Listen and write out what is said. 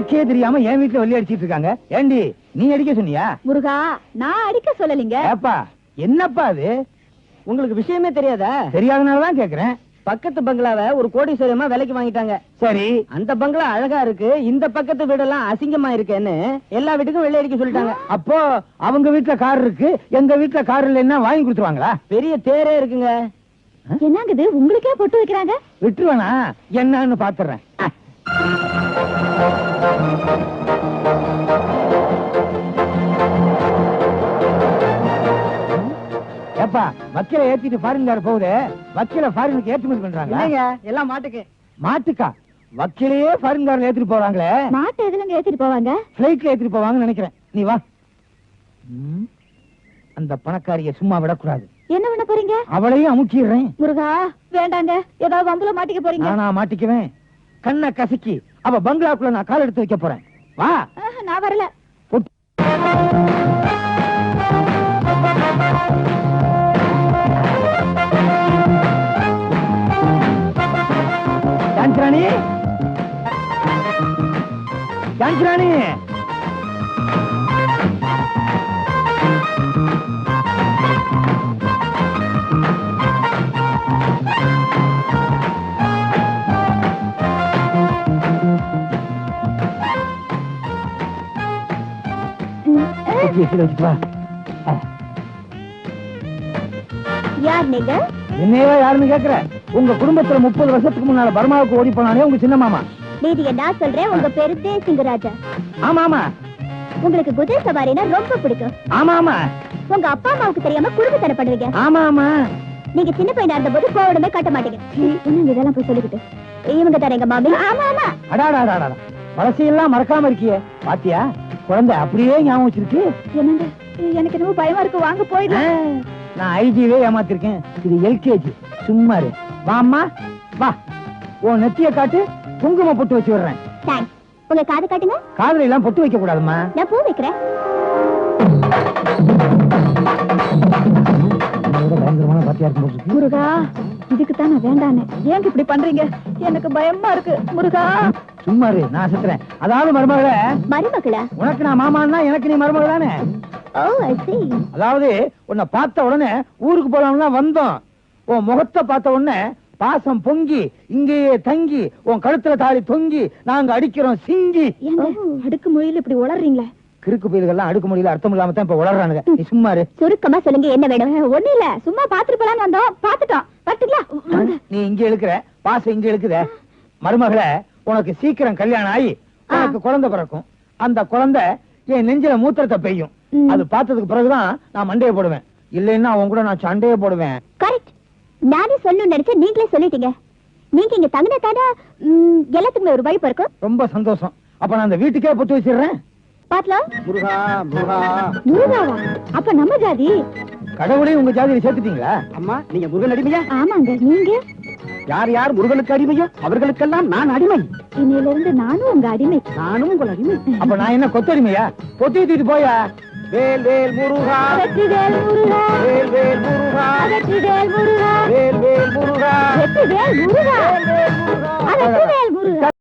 எனக்கே தெரியாம என் வீட்டுல வெள்ளி அடிச்சிட்டு இருக்காங்க. ஏண்டி நீ அடிக்க சொன்னியா? முருகா, நான் அடிக்க சொல்லலீங்க. ஏப்பா என்னப்பா அது? உங்களுக்கு விஷயமே தெரியாதா? தெரியாதனாலதான் கேக்குறேன். பக்கத்து பங்களாவை ஒரு கோடீஸ்வரமா விலைக்கு வாங்கிட்டாங்க. சரி, அந்த பங்களா அழகா இருக்கு, இந்த பக்கத்து வீடெல்லாம் அசிங்கமா இருக்குன்னு எல்லா வீட்டுக்கும் வெள்ளை அடிக்க சொல்லிட்டாங்க. அப்போ அவங்க வீட்டுல கார் இருக்கு, எங்க வீட்டுல கார் இல்லைன்னா வாங்கி கொடுத்துருவாங்களா? பெரிய தேரே இருக்குங்க. என்னங்குது உங்களுக்கே பொட்டு வைக்கிறாங்க? விட்டுருவானா என்னன்னு பாத்துறேன். ஏப்பா வக்கீல ஏத்திட்டு ஃபாரின்கார போகுது, வக்கீல ஃபாரினுக்கு ஏற்றுமதி பண்றாங்க. இல்லைங்க, எல்லாம் மாட்டுக்கு. மாட்டுக்கா? வக்கீலையே ஃபாரின்காரங்க ஏத்திட்டு போறாங்களே. மாட்டை எதுலங்க ஏத்திட்டு போவாங்க? பிளைட்ல ஏத்திட்டு போவாங்கன்னு நினைக்கிறேன். நீ வா. அந்த பணக்காரிய சும்மா விடக்கூடாது. என்ன பண்ண போறீங்க? அவளையும் அமுக்கிடுறேன். முருகா வேண்டாங்க, ஏதாவது வம்புல மாட்டிக்க போறீங்க. நான் மாட்டிக்குவேன். கண்ணை கசக்கி அவ பங்களாக்குள்ள நான் கால் எடுத்து வைக்க போறேன். வா. நான் வரல. ஜான்சிராணி, ஜான்சிராணி, யார் நீங்க? என்னையவா யாருன்னு கேக்குற? உங்க குடும்பத்துல 30 வருஷத்துக்கு முன்னால பர்மாவுக்கு ஓடி போனானே உங்க சின்ன மாமா. நீதிய நான் சொல்றேன். உங்க பேரு தேசிங்கராஜா. ஆமா ஆமா. உங்களுக்கு குதிரை சவாரினா ரொம்ப பிடிக்கும். ஆமா ஆமா. உங்க அப்பா அம்மாவுக்கு தெரியாம குடும்பத்தனை பண்ணுவீங்க. ஆமா ஆமா. நீங்க சின்ன பையனா இருந்த போது கோவடமே காட்ட மாட்டீங்க. என்னங்க இதெல்லாம் போய் சொல்லிக்கிட்டு? இவங்க தானே எங்க மாமி. ஆமா ஆமா. அடாடாடாடா, வளசையெல்லாம் மறக்காம இருக்கியே. பாத்தியா, குழந்தை அப்படியே ஞாபகம் வச்சிருக்கு. என்னங்க எனக்கு ரொம்ப பயமா இருக்கு, வாங்க போயிடலாம். நான் ஐஜிவே ஏமாத்திருக்கேன், இது எல்கேஜி. சும்மா இரு. வாம்மா வா. உன் நெத்திய காட்டு, குங்குமம் பொட்டு வச்சு விடுறேன். தேங்க்ஸ். உங்க காது காட்டுங்க. காதுல எல்லாம் பொட்டு வைக்க கூடாதுமா. நான் பூ வைக்கிறேன். பயங்கரமான பாத்தியா இருக்கும். முருகா, இதுக்கு தான் நான் வேண்டானே. ஏங்க இப்படி பண்றீங்க? எனக்கு பயமா இருக்கு முருகா. சும்மா இரு, நான் செத்துறேன். அதாவது மருமகளே. மருமகளா? உனக்கு நான் மாமான்னா எனக்கு நீ மருமகள் தானே. ஓ ஐ சீ. அதாவது உன்னை பார்த்த உடனே ஊருக்கு போலாம்னா வந்தோம். உன் முகத்தை பார்த்த உடனே பாசம் பொங்கி இங்கேயே தங்கி உன் கழுத்துல தாலி தொங்கி நாங்க அடிக்கிறோம் சிங்கி. அடுக்கு மொழியில இப்படி உளறீங்களே. கிறுக்கு பயிர்கள்லாம் அடுக்கு மொழியில அர்த்தம் இல்லாம தான் இப்ப உளறானுங்க. நீ சும்மா இரு. சுருக்கமா சொல்லுங்க, என்ன வேணும்? ஒண்ணு இல்ல, சும்மா பாத்துட்டு போலான்னு வந்தோம். பாத்துட்டோம். வரட்டுங்களா? நீ இங்க இழுக்கிற பாசம் இங்க இழுக்குத. மருமகளே, உனக்கு சீக்கிரம் கல்யாணம் ஆகி உனக்கு குழந்தை பிறக்கும். அந்த குழந்தை என் நெஞ்சில மூத்திரத்தை பெய்யும். அது பார்த்ததுக்கு பிறகுதான் நான் மண்டையை போடுவேன். இல்லைன்னா அவன் கூட நான் சண்டையை போடுவேன். கரெக்ட். நானே சொல்லணும்னு நினைச்சேன், நீங்களே சொல்லிட்டீங்க. நீங்க இங்க தங்கின தானே எல்லாத்துக்குமே ஒரு வைப்பு இருக்கும். ரொம்ப சந்தோஷம். அப்ப நான் அந்த வீட்டுக்கே பொட்டு வச்சிடுறேன். பாக்கலாம். முருகா முருகா. முருகாவா? அப்ப நம்ம ஜாதி. கடவுளையும் உங்க ஜாதியில சேர்த்துட்டீங்களா? அம்மா, நீங்க முருகன் அடிமையா? ஆமாங்க. நீங்க யார் யார் முருகனுக்கு அடிமையோ அவர்களுக்கெல்லாம் நான் அடிமை. இன்னையில இருந்து நானும் உங்க அடிமை. நானும் உங்கள் அடிமை. அப்ப நான் என்ன கொத்தடிமையா? பொட்டி தூக்கிட்டு போயா. வேல் வேல் முருகா, வெற்றிவேல் முருகா, வேல் வேல் முருகா, வெற்றிவேல் முருகா, வேல் வேல் முருகா, வெற்றிவேல் முருகா, வெற்றிவேல் முருகா.